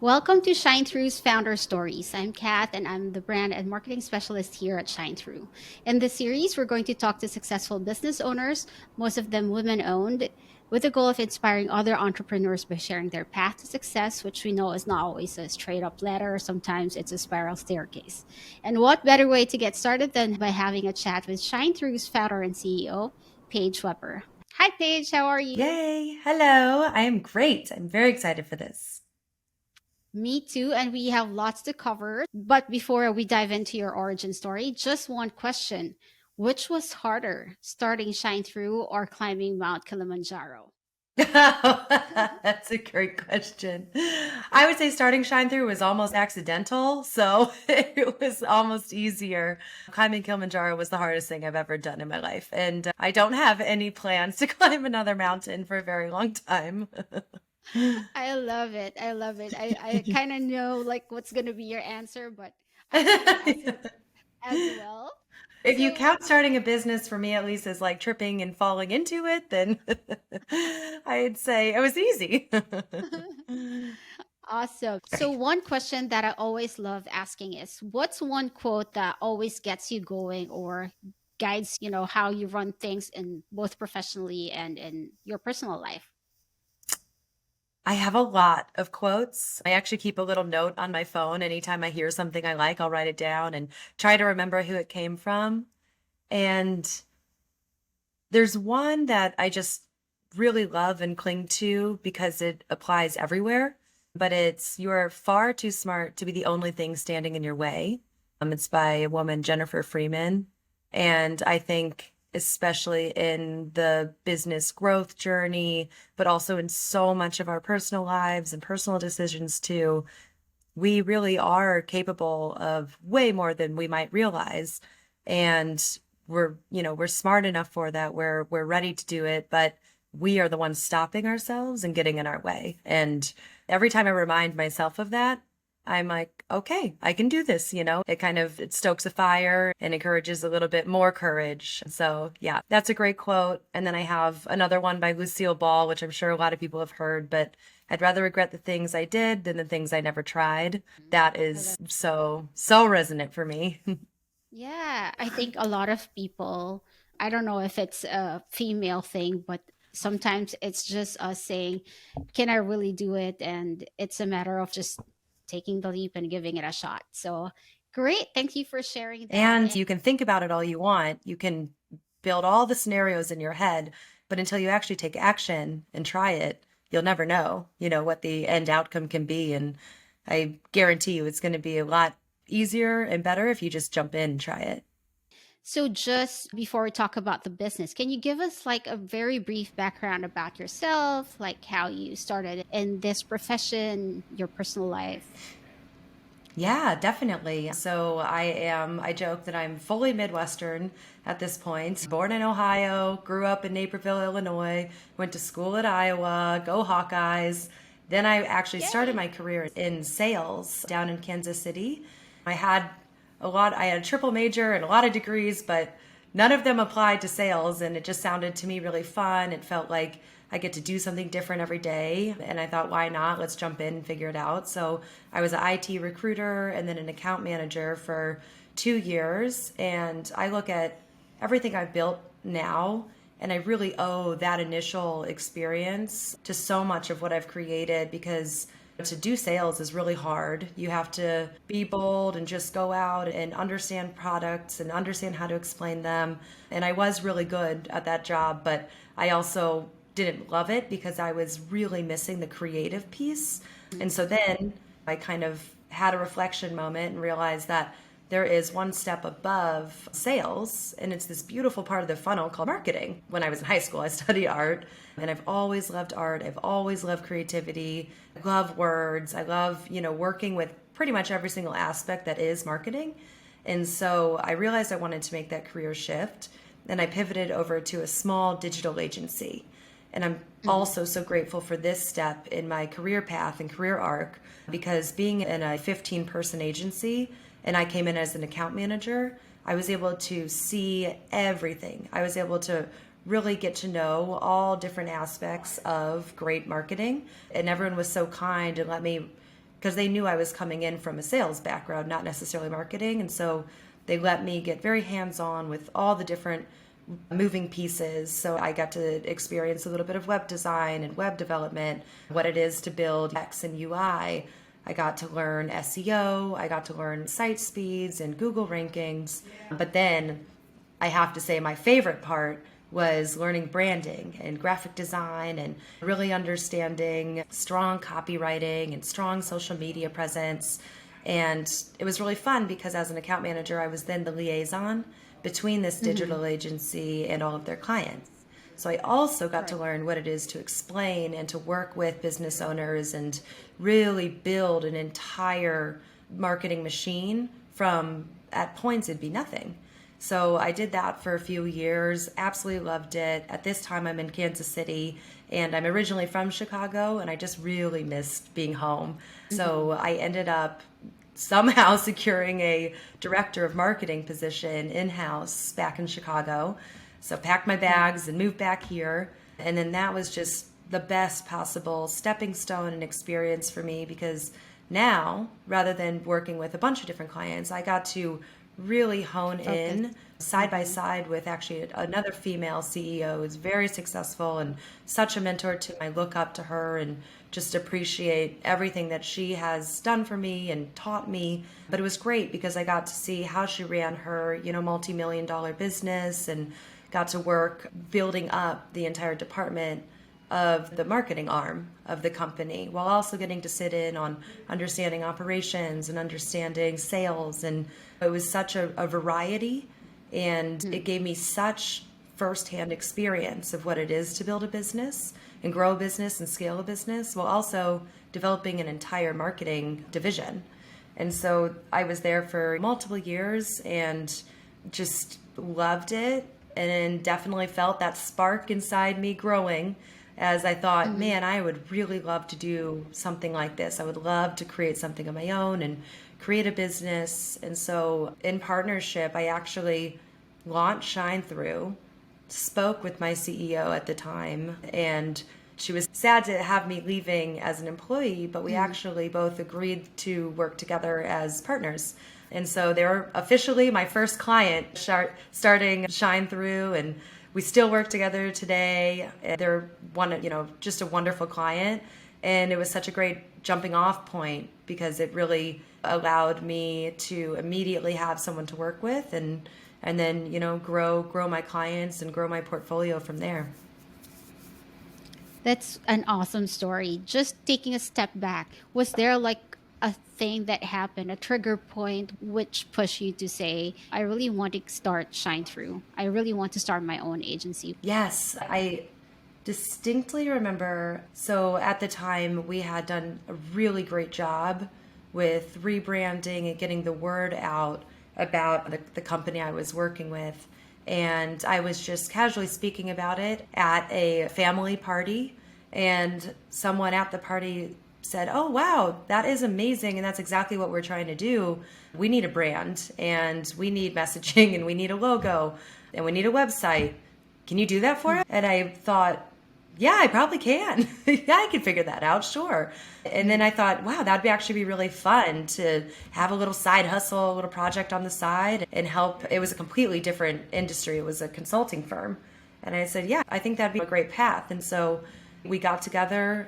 Welcome to ShineThru's Founder Stories. I'm Kath, and I'm the brand and marketing specialist here at ShineThru. In this series, we're going to talk to successful business owners, most of them women owned, with the goal of inspiring other entrepreneurs by sharing their path to success, which we know is not always a straight up ladder. Sometimes it's a spiral staircase. And what better way to get started than by having a chat with ShineThru's founder and CEO, Paige Weber. Hi, Paige. How are you? Yay. Hello. I am great. I'm very excited for this. Me too, and we have lots to cover. But before we dive into your origin story, just one question. Which was harder, starting Shine Through or climbing Mount Kilimanjaro? That's a great question. I would say starting Shine Through was almost accidental, so it was almost easier. Climbing Kilimanjaro was the hardest thing I've ever done in my life, and I don't have any plans to climb another mountain for a very long time. I love it. I love it. I kind of know like what's going to be your answer, but I'm going to ask it as well. If you So, count starting a business for me at least as like tripping and falling into it, then I'd say it was easy. awesome. So, Right. one question that I always love asking is what's one quote that always gets you going or guides, how you run things in both professionally and in your personal life? I have a lot of quotes. I actually keep a little note on my phone. Anytime I hear something I like, I'll write it down and try to remember who it came from. And there's one that I just really love and cling to because it applies everywhere, but it's "You're far too smart to be the only thing standing in your way." It's by a woman, Jennifer Freeman. And I think, especially in the business growth journey, but also in so much of our personal lives and personal decisions too, we really are capable of way more than we might realize. And we're smart enough for that. We're ready to do it, but we are the ones stopping ourselves and getting in our way. And every time I remind myself of that, I'm like, okay, I can do this. It stokes a fire and encourages a little bit more courage. So yeah, that's a great quote. And then I have another one by Lucille Ball, which I'm sure a lot of people have heard, but "I'd rather regret the things I did than the things I never tried." That I love. is so resonant for me. Yeah, I think a lot of people, I don't know if it's a female thing, but sometimes it's just us saying, can I really do it? And it's a matter of just taking the leap and giving it a shot. So great. Thank you for sharing that. And you can think about it all you want. You can build all the scenarios in your head, but until you actually take action and try it, you'll never know what the end outcome can be. And I guarantee you it's going to be a lot easier and better if you just jump in and try it. So, just before we talk about the business, can you give us like a very brief background about yourself, like how you started in this profession, your personal life? Yeah, definitely. So I joke that I'm fully Midwestern at this point. Born in Ohio, grew up in Naperville, Illinois, went to school at Iowa, go Hawkeyes. Then I actually started Yay. my career in sales down in Kansas City. I had a triple major and a lot of degrees, but none of them applied to sales. And it just sounded to me really fun. It felt like I get to do something different every day. And I thought, why not? Let's jump in and figure it out. So I was an IT recruiter and then an account manager for 2 years. And I look at everything I've built now, and I really owe that initial experience to so much of what I've created because to do sales is really hard. You have to be bold and just go out and understand products and understand how to explain them. And I was really good at that job, but I also didn't love it because I was really missing the creative piece. And so then I kind of had a reflection moment and realized that there is one step above sales, and it's this beautiful part of the funnel called marketing. When I was in high school, I studied art, and I've always loved art. I've always loved creativity. I love words. I love working with pretty much every single aspect that is marketing. And so I realized I wanted to make that career shift, and I pivoted over to a small digital agency. And I'm Mhm. also so grateful for this step in my career path and career arc because being in a 15-person agency and I came in as an account manager, I was able to see everything. I was able to really get to know all different aspects of great marketing. And everyone was so kind and let me because they knew I was coming in from a sales background, not necessarily marketing. And so they let me get very hands-on with all the different moving pieces. So I got to experience a little bit of web design and web development, what it is to build X and UI. I got to learn SEO, I got to learn site speeds and Google rankings. But then I have to say my favorite part was learning branding and graphic design and really understanding strong copywriting and strong social media presence. And it was really fun because as an account manager, I was then the liaison between this digital agency and all of their clients. So I also got to learn what it is to explain and to work with business owners and really build an entire marketing machine from, at points, it'd be nothing. So I did that for a few years, absolutely loved it. At this time, I'm in Kansas City, and I'm originally from Chicago, and I just really missed being home. So I ended up somehow securing a director of marketing position in-house back in Chicago. So packed my bags and moved back here. And then that was just the best possible stepping stone and experience for me, because now, rather than working with a bunch of different clients, I got to really hone in side by side with actually another female CEO who's very successful and such a mentor to me. I look up to her and just appreciate everything that she has done for me and taught me. But it was great because I got to see how she ran her, multi-million-dollar business and got to work building up the entire department of the marketing arm of the company, while also getting to sit in on understanding operations and understanding sales. And it was such a variety, and it gave me such firsthand experience of what it is to build a business and grow a business and scale a business, while also developing an entire marketing division. And so I was there for multiple years and just loved it, and definitely felt that spark inside me growing as I thought, man, I would really love to do something like this. I would love to create something of my own and create a business. And so in partnership, I actually launched ShineThru, spoke with my CEO at the time, and she was sad to have me leaving as an employee, but we actually both agreed to work together as partners. And so they were officially my first client starting ShineThru, and we still work together today. They're just a wonderful client. And it was such a great jumping off point because it really allowed me to immediately have someone to work with and then, grow my clients and grow my portfolio from there. That's an awesome story. Just taking a step back, was there like a thing that happened, a trigger point, which pushed you to say, I really want to start ShineThru. I really want to start my own agency? Yes, I distinctly remember. So at the time, we had done a really great job with rebranding and getting the word out about the company I was working with. And I was just casually speaking about it at a family party. And someone at the party said, "Oh, wow, that is amazing. And that's exactly what we're trying to do. We need a brand and we need messaging and we need a logo and we need a website. Can you do that for us?" And I thought, yeah, I probably can. Yeah, I can figure that out, sure. And then I thought, wow, that'd actually be really fun to have a little side hustle, a little project on the side and help. It was a completely different industry. It was a consulting firm. And I said, yeah, I think that'd be a great path. And so we got together,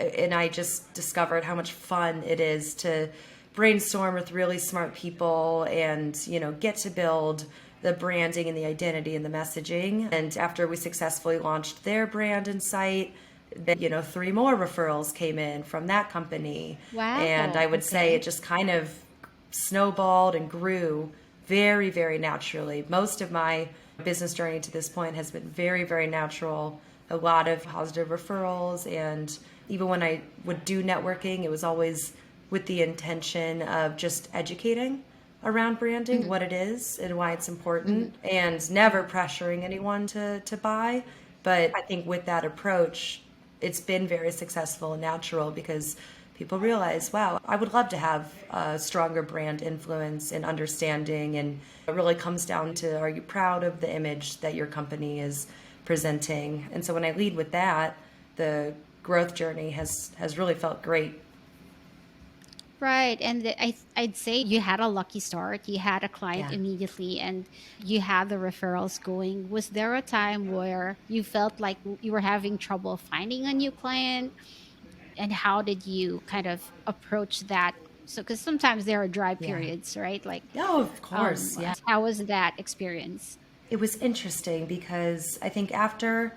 and I just discovered how much fun it is to brainstorm with really smart people and, get to build the branding and the identity and the messaging. And after we successfully launched their brand and site, then, 3 more referrals came in from that company. And I Wow. would say Okay. it just kind of snowballed and grew very, very naturally. Most of my business journey to this point has been very, very natural. A lot of positive referrals. And even when I would do networking, it was always with the intention of just educating around branding, what it is and why it's important, and never pressuring anyone to buy. But I think with that approach, it's been very successful and natural because people realize, wow, I would love to have a stronger brand influence and understanding. And it really comes down to, are you proud of the image that your company is presenting? And so when I lead with that, the growth journey has really felt great. Right. And I'd say you had a lucky start. You had a client Yeah. immediately and you had the referrals going. Was there a time where you felt like you were having trouble finding a new client? And how did you kind of approach that? So, because sometimes there are dry Yeah. periods, right? Like, Oh, of course. Yeah. how was that experience? It was interesting because I think after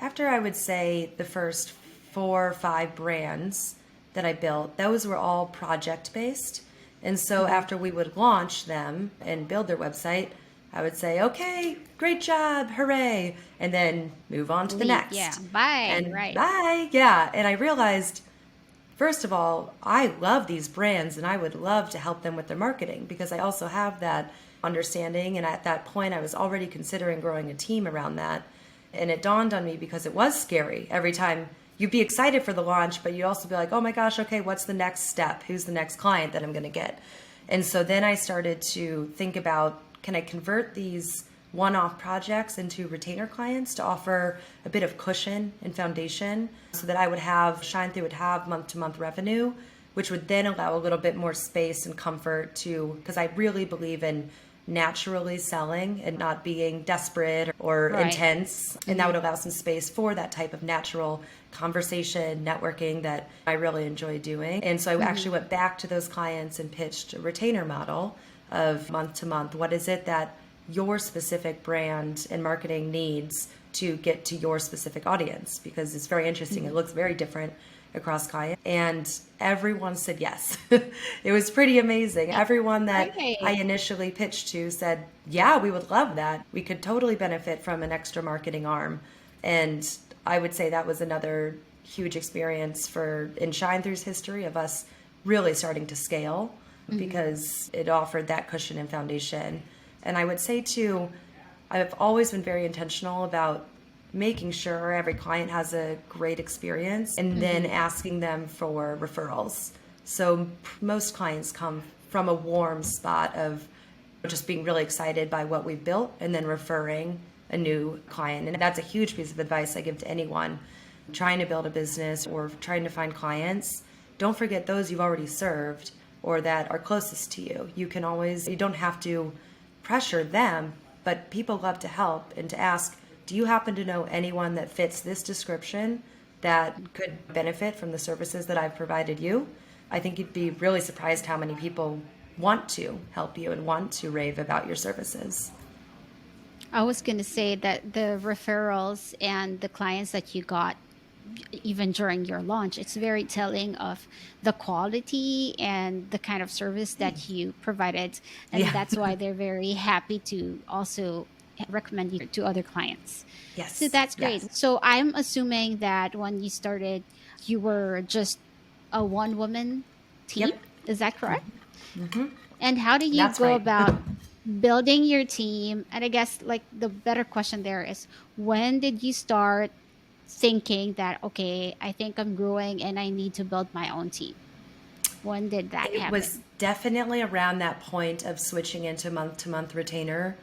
I would say the first 4 or 5 brands that I built, those were all project based. And so Hmm. after we would launch them and build their website, I would say, okay, great job, hooray, and then move on to the Leave. Yeah. next. Bye. And Right. bye. Yeah. And I realized, first of all, I love these brands and I would love to help them with their marketing because I also have that understanding. And at that point, I was already considering growing a team around that. And it dawned on me because it was scary every time you'd be excited for the launch, but you'd also be like, oh my gosh, okay, what's the next step? Who's the next client that I'm going to get? And so then I started to think about, can I convert these one-off projects into retainer clients to offer a bit of cushion and foundation so that I would have ShineThru would have month-to-month revenue, which would then allow a little bit more space and comfort to, because I really believe in naturally selling and not being desperate or Right. intense. And that Hmm. would allow some space for that type of natural conversation, networking that I really enjoy doing. And so I Hmm. actually went back to those clients and pitched a retainer model of month to month. What is it that your specific brand and marketing needs to get to your specific audience? Because it's very interesting. It Hmm. looks very different across clients. And everyone said yes. It was pretty amazing. Everyone that I Right. initially pitched to said, yeah, we would love that. We could totally benefit from an extra marketing arm. And I would say that was another huge experience for in ShineThru's history of us really starting to scale Hmm. because it offered that cushion and foundation. And I would say too, I've always been very intentional about making sure every client has a great experience and then Hmm. asking them for referrals. So most clients come from a warm spot of just being really excited by what we've built and then referring a new client. And that's a huge piece of advice I give to anyone trying to build a business or trying to find clients. Don't forget those you've already served or that are closest to you. You can always, you don't have to pressure them, but people love to help and to ask, do you happen to know anyone that fits this description that could benefit from the services that I've provided you? I think you'd be really surprised how many people want to help you and want to rave about your services. I was going to say that the referrals and the clients that you got even during your launch, it's very telling of the quality and the kind of service that you provided. And Yeah. that's why they're very happy to also recommend you to other clients. So Yes. that's great. Yes. So I'm assuming that when you started, you were just a one woman team. Yep. Is that correct? And how do you That's go right. about building your team? And I guess like the better question there is, when did you start thinking that, okay, I think I'm growing and I need to build my own team? When did that It was happen? definitely around that point of switching into month to month retainer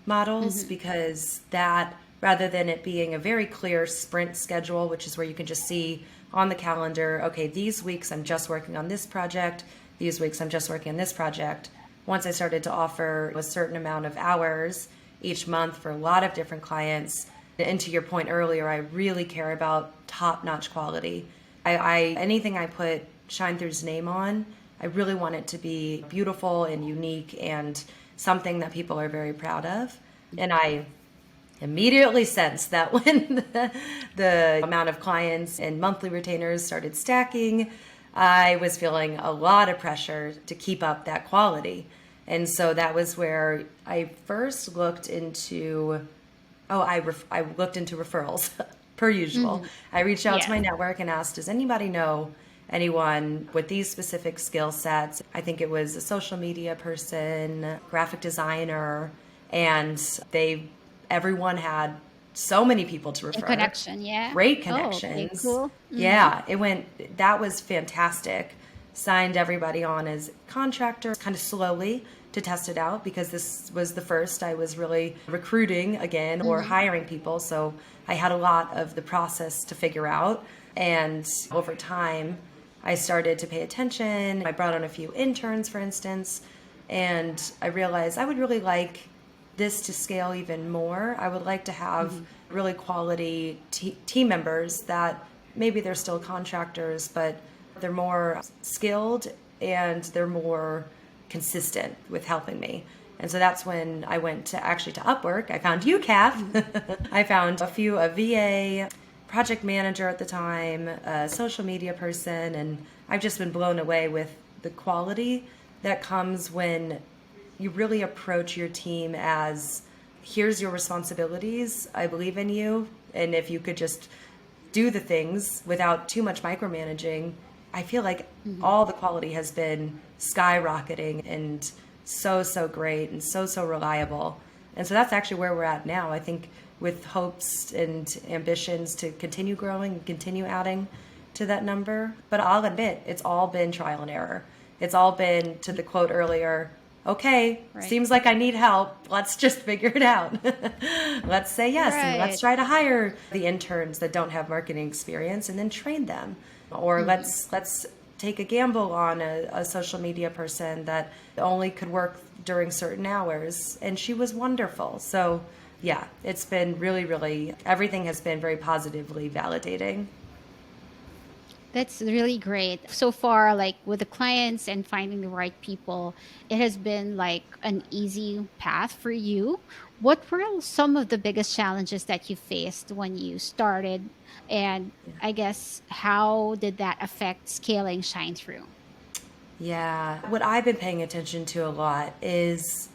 models Hmm. because that, rather than it being a very clear sprint schedule, which is where you can just see on the calendar, okay, these weeks I'm just working on this project, these weeks I'm just working on this project. Once I started to offer a certain amount of hours each month for a lot of different clients, and to your point earlier, I really care about top notch quality. I anything I put ShineThru's name on, I really want it to be beautiful and unique and something that people are very proud of. And I immediately sensed that when the amount of clients and monthly retainers started stacking, I was feeling a lot of pressure to keep up that quality. And so that was where I first looked into, I looked into referrals per usual. Hmm. I reached out to Yeah. my network and asked, does anybody know anyone with these specific skill sets? I think it was a social media person, graphic designer, and everyone had so many people to In refer, connection. Yeah. great Oh, okay, connections. cool. Hmm. Yeah, that was fantastic. Signed everybody on as contractors kind of slowly to test it out because this was the first I was really recruiting again or Hmm. hiring people. So I had a lot of the process to figure out. And over time, I started to pay attention. I brought on a few interns, for instance, and I realized I would really like this to scale even more. I would like to have Mhm. really quality team members that maybe they're still contractors, but they're more skilled and they're more consistent with helping me. And so that's when I went to actually to Upwork. I found you, Kath. Mhm. I found a VA, project manager at the time, a social media person, and I've just been blown away with the quality that comes when you really approach your team as here's your responsibilities. I believe in you. And if you could just do the things without too much micromanaging, I feel like Mhm. all the quality has been skyrocketing and so great and so reliable. And so that's actually where we're at now. I think with hopes and ambitions to continue growing and continue adding to that number. But I'll admit, it's all been trial and error. It's all been, to the quote earlier, okay, Right. seems like I need help. Let's just figure it out. Let's say yes, and let's Right. try to hire the interns that don't have marketing experience and then train them. Or Mhm. let's take a gamble on a social media person that only could work during certain hours, and she was wonderful. So yeah, it's been really everything has been very positively validating. That's really great. So far, like with the clients and finding the right people, it has been like an easy path for you. What were some of the biggest challenges that you faced when you started? And I guess how did that affect scaling Shine Through? Yeah, what I've been paying attention to a lot is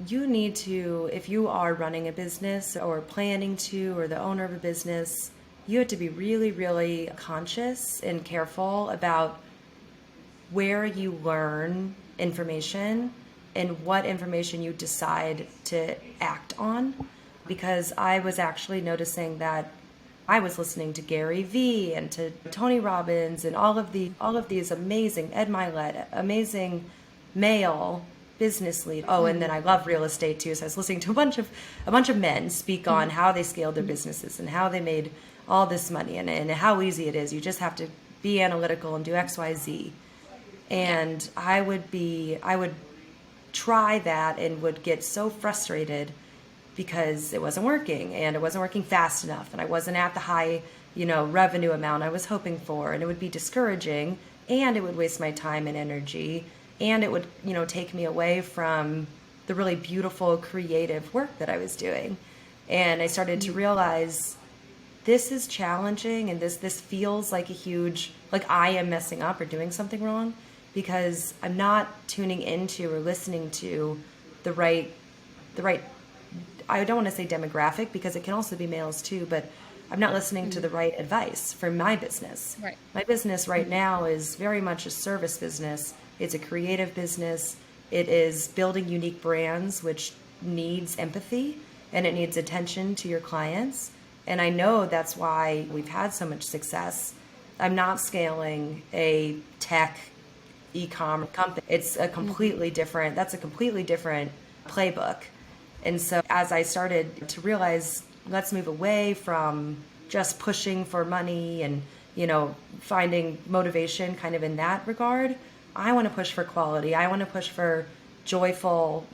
you need to, if you are running a business or planning to, or the owner of a business, you have to be really conscious and careful about where you learn information and what information you decide to act on. Because I was actually noticing that I was listening to Gary Vee and to Tony Robbins and all of these amazing Ed Milet, amazing male business lead. Oh, and then Mhm. I love real estate too. So I was listening to a bunch of men speak on Mhm. how they scaled their Mhm. businesses and how they made all this money and how easy it is. You just have to be analytical and do X, Y, Z. Yeah. And I would try that and would get so frustrated because it wasn't working and it wasn't working fast enough and I wasn't at the high, revenue amount I was hoping for, and it would be discouraging and it would waste my time and energy and it would, take me away from the really beautiful creative work that I was doing. And I started to Mhm. realize this is challenging and this feels like a huge, like I am messing up or doing something wrong because I'm not tuning into or listening to the right the right I don't want to say demographic because it can also be males too, but I'm not listening to Mhm. the right advice for my business. Right. My business right Mhm. now is very much a service business. It's a creative business. It is building unique brands, which needs empathy and it needs attention to your clients. And I know that's why we've had so much success. I'm not scaling a tech e-com company. It's a Mhm. completely different, that's a completely different playbook. And so as I started to realize, let's move away from just pushing for money and, finding motivation kind of in that regard, I want to push for quality. I want to push for joyful,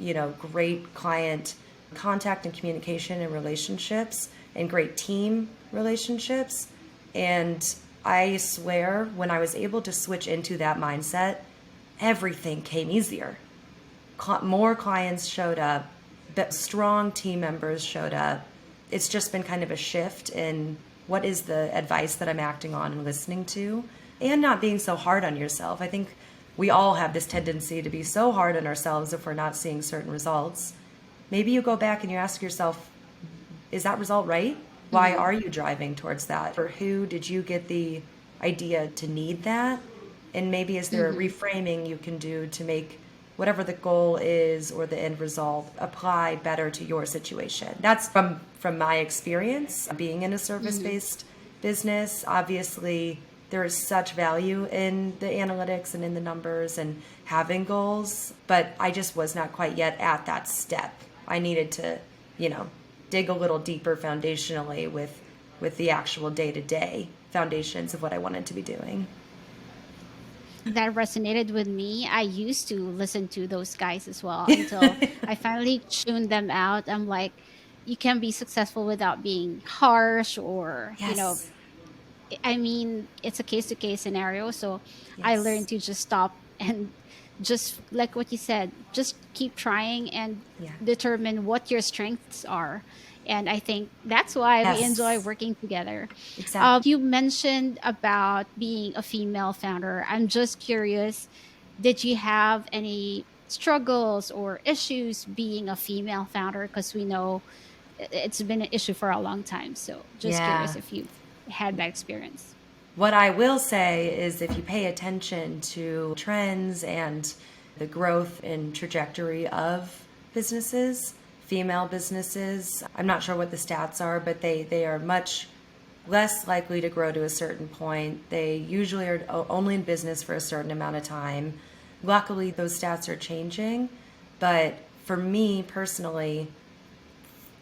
great client contact and communication and relationships and great team relationships. And I swear, when I was able to switch into that mindset, everything came easier. More clients showed up, but strong team members showed up. It's just been kind of a shift in what is the advice that I'm acting on and listening to, and not being so hard on yourself. I think we all have this tendency to be so hard on ourselves if we're not seeing certain results. Maybe you go back and you ask yourself, is that result right? Why Mhm. are you driving towards that? For who did you get the idea to need that? And maybe is there a Mhm. reframing you can do to make whatever the goal is or the end result apply better to your situation? That's from my experience being in a Mhm. service-based business. Obviously, there is such value in the analytics and in the numbers and having goals, but I just was not quite yet at that step. I needed to, you know, dig a little deeper foundationally with the actual day-to-day foundations of what I wanted to be doing. That resonated with me. I used to listen to those guys as well until I finally tuned them out. I'm like, you can be successful without being harsh or, Yes. I mean, it's a case to case scenario. So I learned Yes. to just stop and just like what you said, just keep trying and Yeah. determine what your strengths are. And I think that's why we enjoy Yes. working together. Exactly. You mentioned about being a female founder. I'm just curious, did you have any struggles or issues being a female founder? Because we know it's been an issue for a long time. So just curious Yeah. if you've had that experience. What I will say is if you pay attention to trends and the growth and trajectory of businesses, female businesses, I'm not sure what the stats are, but they are much less likely to grow to a certain point. They usually are only in business for a certain amount of time. Luckily, those stats are changing. But for me personally,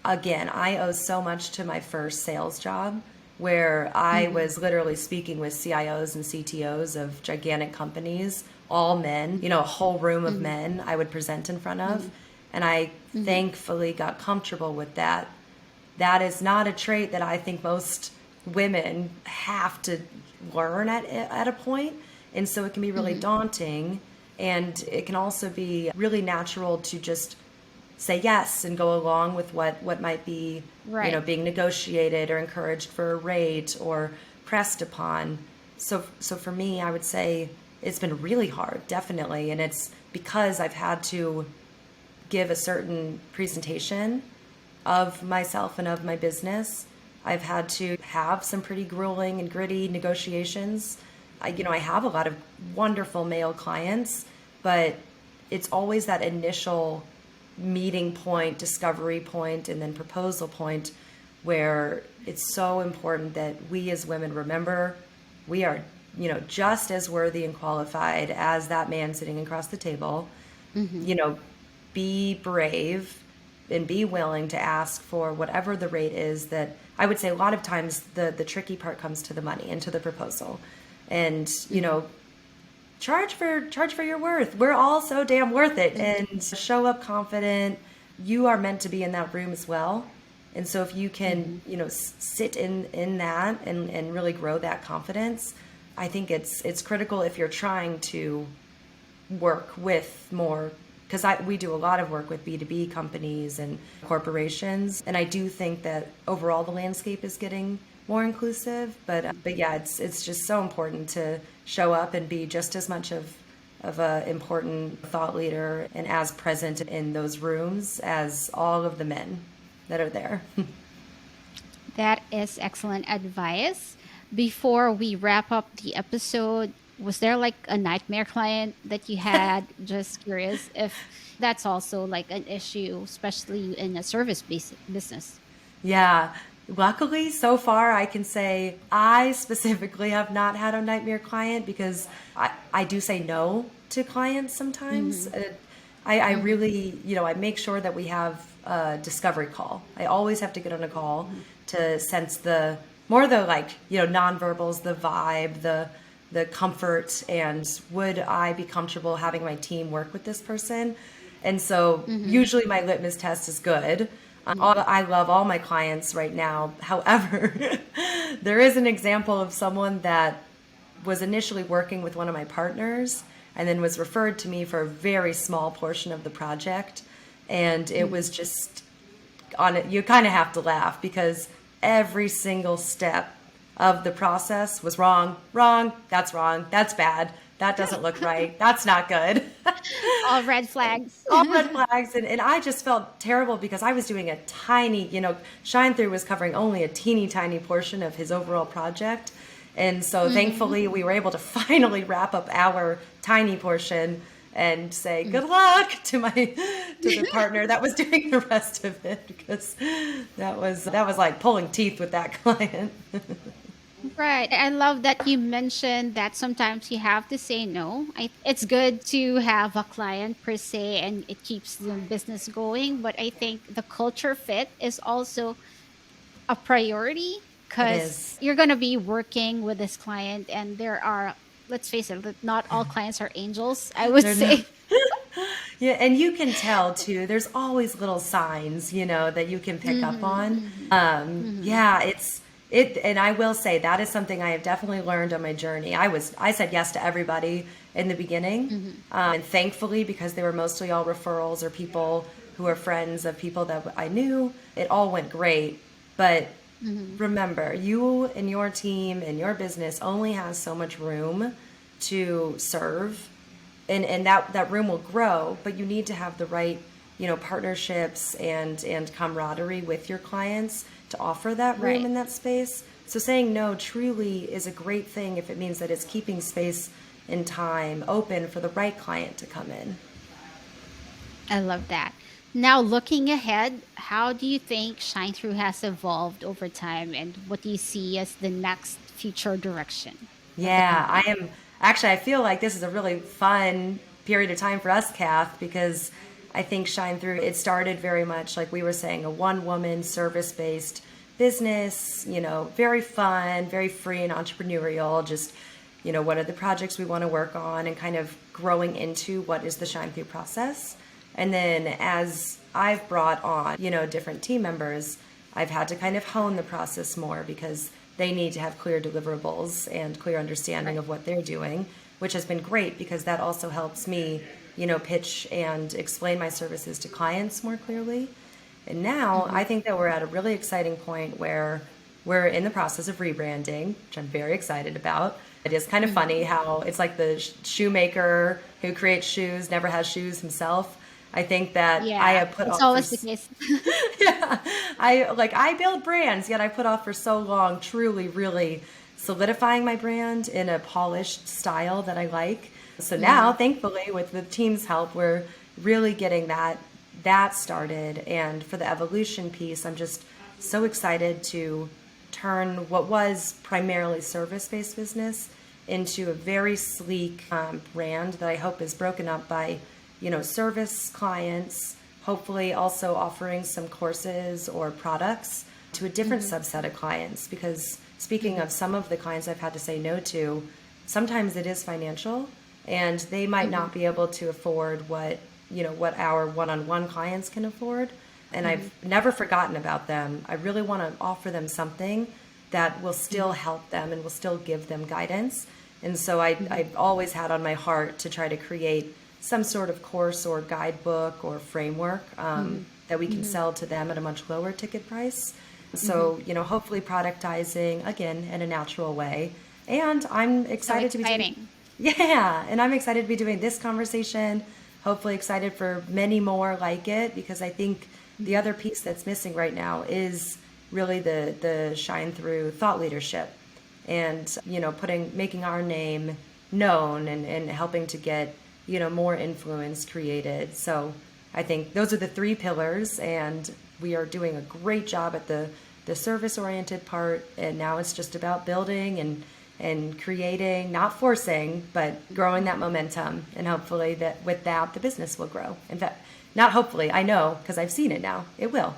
again, I owe so much to my first sales job where I Mhm, was literally speaking with CIOs and CTOs of gigantic companies, all men, a whole room of mhm, men I would present in front of. mhm, And I mhm, thankfully got comfortable with that. That is not a trait that I think most women have to learn at a point. And so it can be really mhm. daunting. And it can also be really natural to just say yes and go along with what might be, Right. being negotiated or encouraged for a rate or pressed upon. So for me, I would say it's been really hard, definitely, and it's because I've had to give a certain presentation of myself and of my business. I've had to have some pretty grueling and gritty negotiations. I have a lot of wonderful male clients, but it's always that initial meeting point, discovery point, and then proposal point where it's so important that we as women remember we are, just as worthy and qualified as that man sitting across the table. Mhm, you know, be brave and be willing to ask for whatever the rate is. That I would say a lot of times the tricky part comes to the money and to the proposal. And, mhm, charge for your worth. We're all so damn worth it, mhm, and show up confident. You are meant to be in that room as well. And so if you can, mhm. sit in that and really grow that confidence, I think it's critical if you're trying to work with more, because we do a lot of work with B2B companies and corporations, and I do think that overall the landscape is getting more inclusive. But yeah, it's just so important to show up and be just as much of a important thought leader and as present in those rooms as all of the men that are there. That is excellent advice. Before we wrap up the episode, was there like a nightmare client that you had? Just curious if that's also like an issue, especially in a service based business. Yeah. Luckily, so far, I can say I specifically have not had a nightmare client because I do say no to clients sometimes. Mm-hmm. I Mm-hmm. really, I make sure that we have a discovery call. I always have to get on a call to sense the like, nonverbals, the vibe, the comfort, and would I be comfortable having my team work with this person? And so Mm-hmm. usually my litmus test is good. I love all my clients right now. However, there is an example of someone that was initially working with one of my partners and then was referred to me for a very small portion of the project. And it Mm-hmm. was just on it, you kind of have to laugh because every single step of the process was wrong, that's bad, that doesn't look right, that's not good. All red flags. All red flags. And I just felt terrible because I was doing a tiny, ShineThru was covering only a teeny tiny portion of his overall project. And so Mm-hmm. thankfully we were able to finally wrap up our tiny portion and say Mm-hmm. good luck to the partner that was doing the rest of it, because that was like pulling teeth with that client. Right. I love that you mentioned that sometimes you have to say no. It's good to have a client per se and it keeps the business going. But I think the culture fit is also a priority It because is. you're going to be working with this client and there are let's face it, that not all clients are angels, I would They're not. say. Yeah, and you can tell too. There's always little signs, that you can pick up Mm-hmm, on. mm-hmm, mm-hmm. Yeah, and I will say that is something I have definitely learned on my journey. I said yes to everybody in the beginning, Mm-hmm. and thankfully, because they were mostly all referrals or people who are friends of people that I knew, it all went great. But Mm-hmm. remember, you and your team and your business only has so much room to serve, and that room will grow, but you need to have the right partnerships and camaraderie with your clients to offer that room Right. in that space. So saying no truly is a great thing if it means that it's keeping space and time open for the right client to come in. I love that. Now, looking ahead, how do you think Shine Through has evolved over time, and what do you see as the next future direction of the Yeah, I company? am actually, I feel like this is a really fun period of time for us, Kath, because I think Shine Through, it started very much like we were saying, a one woman service based business, very fun, very free and entrepreneurial. Just, what are the projects we want to work on, and kind of growing into what is the Shine Through process. And then as I've brought on, different team members, I've had to kind of hone the process more because they need to have clear deliverables and clear understanding Right. of what they're doing, which has been great because that also helps me, pitch and explain my services to clients more clearly. And now Mm-hmm. I think that we're at a really exciting point where we're in the process of rebranding, which I'm very excited about. It is kind of funny Mm-hmm. how it's like the shoemaker who creates shoes never has shoes himself. I think that I Yeah, have put it's off for always the case. yeah, I build brands, yet I put off for so long, truly, really solidifying my brand in a polished style that I like. So now, Mm-hmm. thankfully, with the team's help, we're really getting that started. And for the evolution piece, I'm just so excited to turn what was primarily service-based business into a very sleek brand that I hope is broken up by, service clients, hopefully also offering some courses or products to a different Mm-hmm. subset of clients. Because speaking Mm-hmm. of some of the clients I've had to say no to, sometimes it is financial and they might Mm-hmm. not be able to afford what our one-on-one clients can afford. And Mm-hmm. I've never forgotten about them. I really want to offer them something that will still Mm-hmm. help them and will still give them guidance. And so Mm-hmm. I've always had on my heart to try to create some sort of course or guidebook or framework Mm-hmm. that we can Mm-hmm. sell to them at a much lower ticket price. Mm-hmm. So, hopefully productizing again in a natural way. And I'm So excited to be doing, exciting. yeah, and I'm excited to be doing this conversation. Hopefully excited for many more like it because I think the Mm-hmm. other piece that's missing right now is really the shine through thought leadership and making our name known and helping to get more influence created. So I think those are the three pillars, and we are doing a great job at the service oriented part, and now it's just about building and creating, not forcing, but growing that momentum, and hopefully that with that the business will grow. In fact, not hopefully, I know because I've seen it now, it will.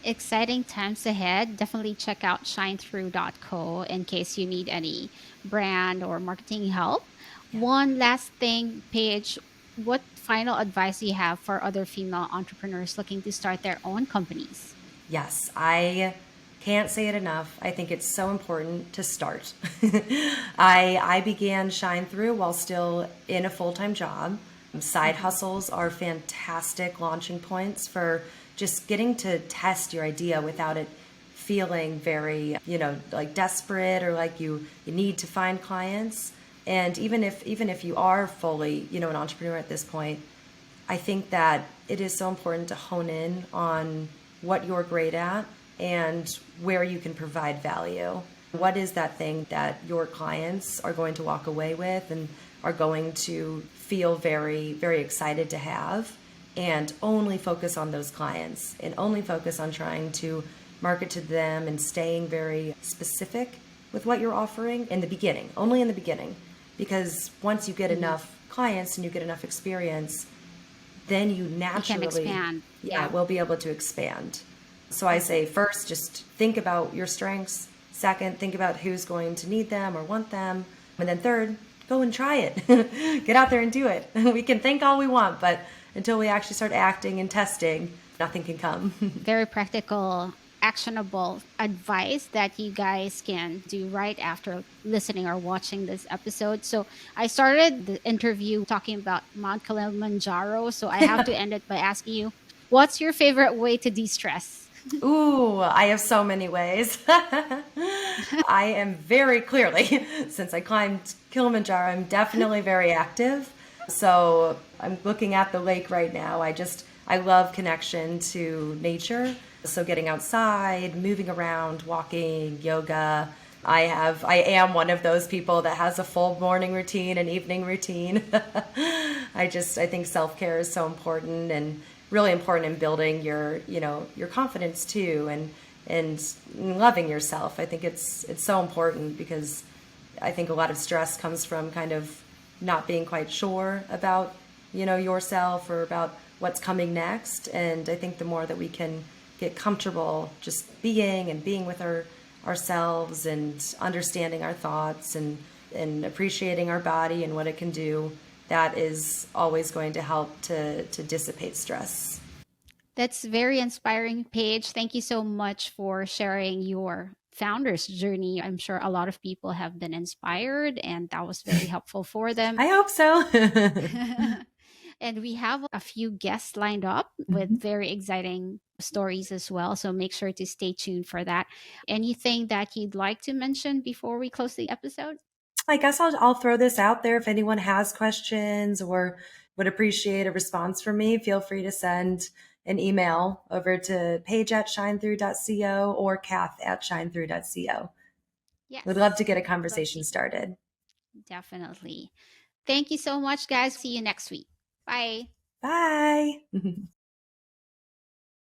Exciting times ahead. Definitely check out shinethrough.co in case you need any brand or marketing help. Yeah. One last thing, Paige, what final advice do you have for other female entrepreneurs looking to start their own companies? Yes, I can't say it enough. I think it's so important to start. I began Shine Through while still in a full-time job. Side Mm-hmm. hustles are fantastic launching points for just getting to test your idea without it feeling very, like desperate or like you need to find clients. And even if you are fully, an entrepreneur at this point, I think that it is so important to hone in on what you're great at and where you can provide value. What is that thing that your clients are going to walk away with and are going to feel very, very excited to have? And only focus on those clients and only focus on trying to market to them and staying very specific with what you're offering in the beginning, only in the beginning. Because once you get Mm-hmm. enough clients and you get enough experience, then you You can naturally, expand. yeah, Yeah. will be able to expand. So I Mm-hmm. say first, just think about your strengths, Second, think about who's going to need them or want them. And then third, go and try it. Get out there and do it. We can think all we want, but until we actually start acting and testing, nothing can come. Very practical, actionable advice that you guys can do right after listening or watching this episode. So I started the interview talking about Mount Kilimanjaro. So I have to end it by asking you, what's your favorite way to de stress? Ooh, I have so many ways. I am very clearly, since I climbed Kilimanjaro, I'm definitely very active. So I'm looking at the lake right now. I love connection to nature. So getting outside, moving around, walking, yoga. I am one of those people that has a full morning routine and evening routine. I think self-care is so important and really important in building your confidence too, and loving yourself. I think it's so important because I think a lot of stress comes from kind of not being quite sure about, yourself or about what's coming next. And I think the more that we can get comfortable just being with ourselves and understanding our thoughts and appreciating our body and what it can do, that is always going to help to dissipate stress. That's very inspiring, Paige. Thank you so much for sharing your founder's journey. I'm sure a lot of people have been inspired, and that was very helpful for them. I hope so. And we have a few guests lined up with very exciting stories as well. So make sure to stay tuned for that. Anything that you'd like to mention before we close the episode? I guess I'll throw this out there. If anyone has questions or would appreciate a response from me, feel free to send an email over to paige@shinethru.co or kath@shinethru.co. We'd love to Yes, get a we'd love conversation to. started. Definitely. Thank you so much, guys. See you next week. Bye. Bye.